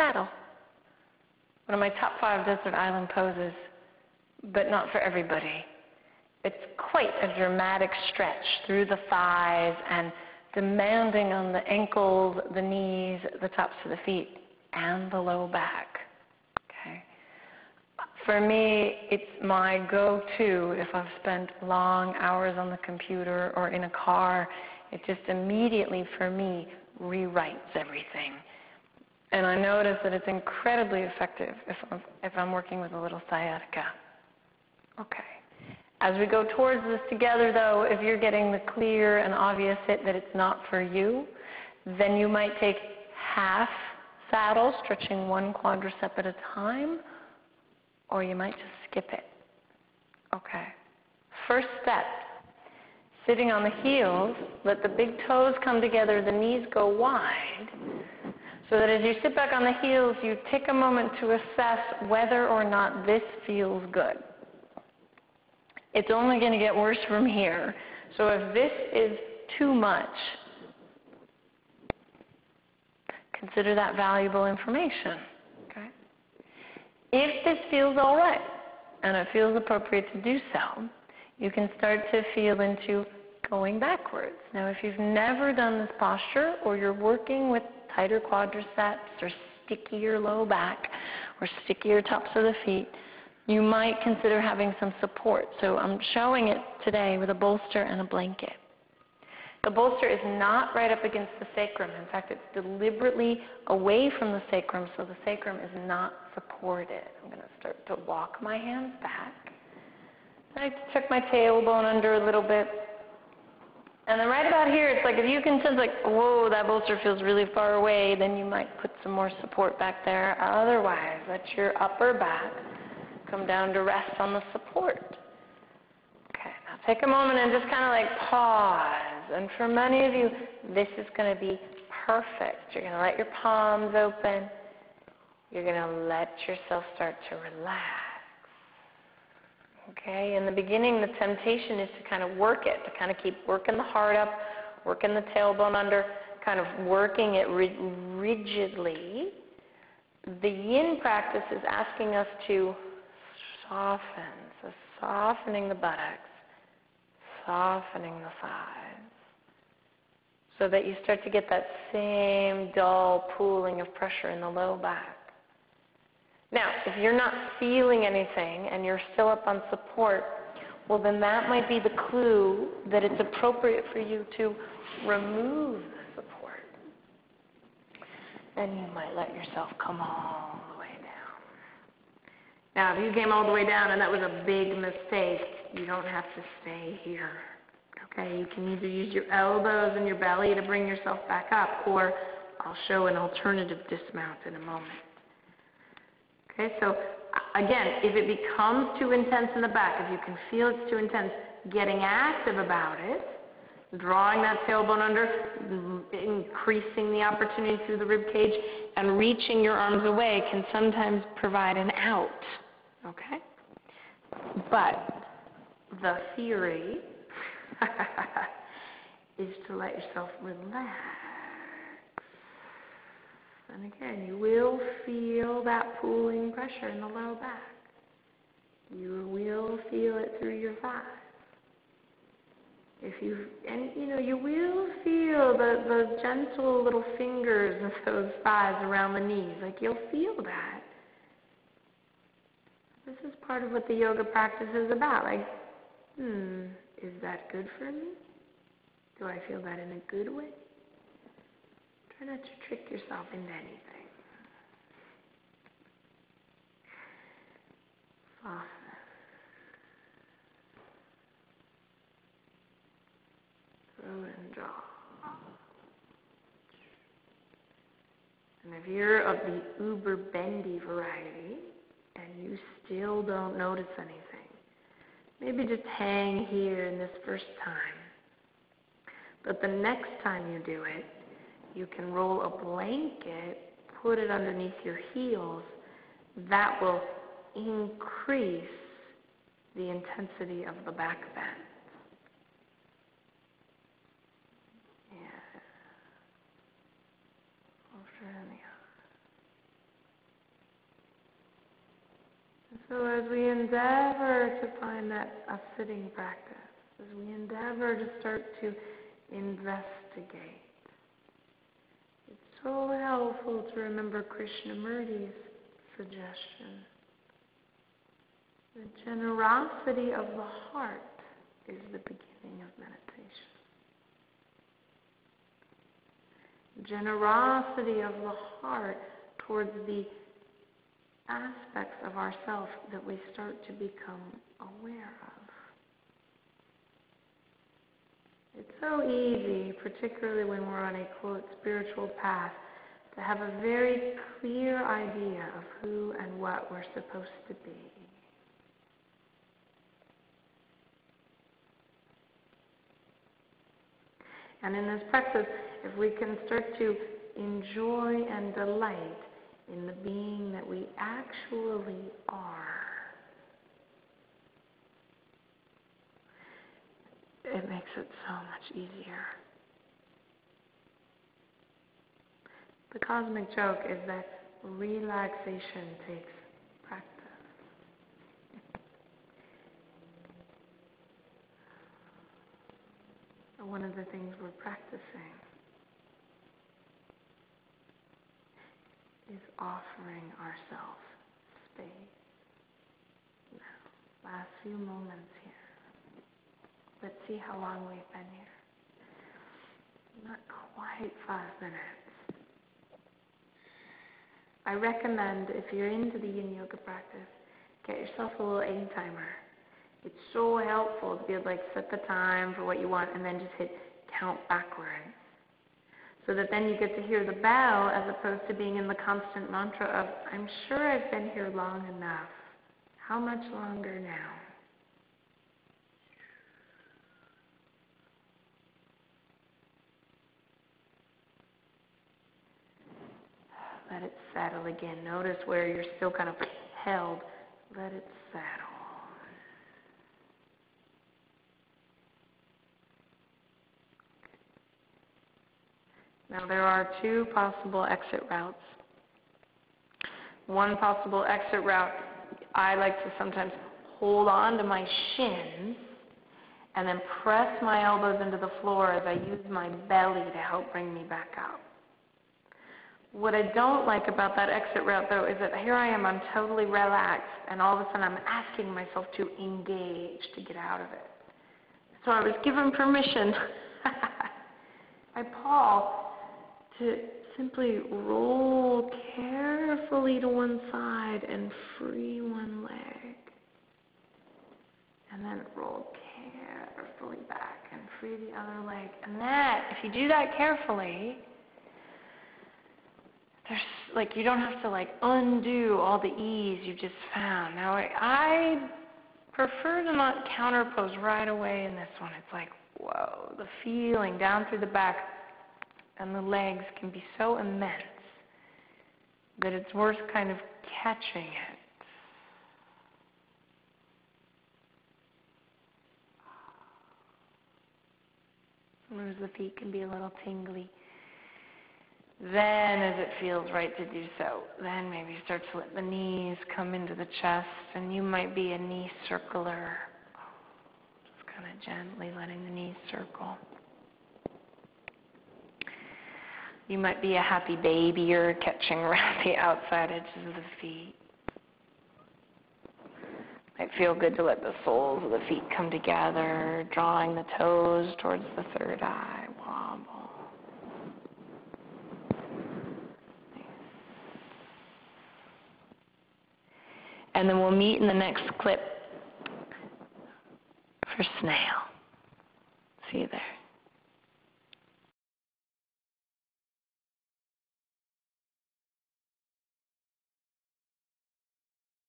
saddle. One of my top 5 desert island poses, but not for everybody. It's quite a dramatic stretch through the thighs and demanding on the ankles, the knees, the tops of the feet, and the low back. Okay. For me, it's my go-to if I've spent long hours on the computer or in a car. It just immediately, for me, rewrites everything. And I notice that it's incredibly effective if I'm working with a little sciatica. Okay. As we go towards this together, though, if you're getting the clear and obvious hit that it's not for you, then you might take half saddle, stretching one quadricep at a time, or you might just skip it. Okay. First step, sitting on the heels, let the big toes come together, the knees go wide, so that as you sit back on the heels, you take a moment to assess whether or not this feels good. It's only going to get worse from here. So if this is too much, consider that valuable information. Okay? If this feels all right, and it feels appropriate to do so, you can start to feel into going backwards. Now, if you've never done this posture, or you're working with tighter quadriceps, or stickier low back, or stickier tops of the feet, you might consider having some support. So I'm showing it today with a bolster and a blanket. The bolster is not right up against the sacrum. In fact, it's deliberately away from the sacrum, so the sacrum is not supported. I'm going to start to walk my hands back. I like to tuck my tailbone under a little bit. And then right about here, it's like if you can sense like, whoa, that bolster feels really far away, then you might put some more support back there. Otherwise, let your upper back come down to rest on the support. Okay, now take a moment and just kind of like pause. And for many of you, this is going to be perfect. You're going to let your palms open. You're going to let yourself start to relax. Okay, in the beginning, the temptation is to kind of work it, to kind of keep working the heart up, working the tailbone under, kind of working it rigidly. The yin practice is asking us to soften, so softening the buttocks, softening the thighs, so that you start to get that same dull pooling of pressure in the low back. Now, if you're not feeling anything and you're still up on support, well, then that might be the clue that it's appropriate for you to remove the support. And you might let yourself come all the way down. Now, if you came all the way down and that was a big mistake, you don't have to stay here. Okay, you can either use your elbows and your belly to bring yourself back up, or I'll show an alternative dismount in a moment. Okay, so again, if it becomes too intense in the back, if you can feel it's too intense, getting active about it, drawing that tailbone under, increasing the opportunity through the rib cage, and reaching your arms away can sometimes provide an out. Okay? But the theory is to let yourself relax. And again, you will feel that pooling pressure in the low back. You will feel it through your thighs. You will feel the gentle little fingers of those thighs around the knees. Like, you'll feel that. This is part of what the yoga practice is about. Like, is that good for me? Do I feel that in a good way? Try not to trick yourself into anything. Soften. Throw and draw. And if you're of the uber bendy variety and you still don't notice anything, maybe just hang here in this first time. But the next time you do it, you can roll a blanket, put it underneath your heels. That will increase the intensity of the back bend. Yeah. Over and the other. So as we endeavor to find that a sitting practice, as we endeavor to start to investigate, it's so helpful to remember Krishnamurti's suggestion. The generosity of the heart is the beginning of meditation. Generosity of the heart towards the aspects of ourself that we start to become aware of. It's so easy, particularly when we're on a, quote, spiritual path, to have a very clear idea of who and what we're supposed to be. And in this practice, if we can start to enjoy and delight in the being that we actually are, it makes it so much easier. The cosmic joke is that relaxation takes practice. One of the things we're practicing is offering ourselves space. Now, last few moments here. Let's see how long we've been here. Not quite 5 minutes. I recommend, if you're into the yin yoga practice, get yourself a little aim timer. It's so helpful to be able to set the time for what you want and then just hit count backwards. So that then you get to hear the bell as opposed to being in the constant mantra of, I'm sure I've been here long enough. How much longer now? Let it settle again. Notice where you're still kind of held. Let it settle. Now there are 2 possible exit routes. One possible exit route, I like to sometimes hold on to my shins and then press my elbows into the floor as I use my belly to help bring me back up. What I don't like about that exit route, though, is that here I am, I'm totally relaxed, and all of a sudden I'm asking myself to engage to get out of it. So I was given permission by Paul to simply roll carefully to one side and free one leg. And then roll carefully back and free the other leg. And that, if you do that carefully, there's you don't have to undo all the ease you just found. Now I prefer to not counterpose right away in this one. It's whoa, the feeling down through the back and the legs can be so immense that it's worth kind of catching it. Sometimes the feet can be a little tingly. Then, as it feels right to do so, then maybe start to let the knees come into the chest, and you might be a knee circler. Just kind of gently letting the knees circle. You might be a happy baby or catching around the outside edges of the feet. Might feel good to let the soles of the feet come together, drawing the toes towards the third eye. Wobble. And then we'll meet in the next clip for snail. See you there.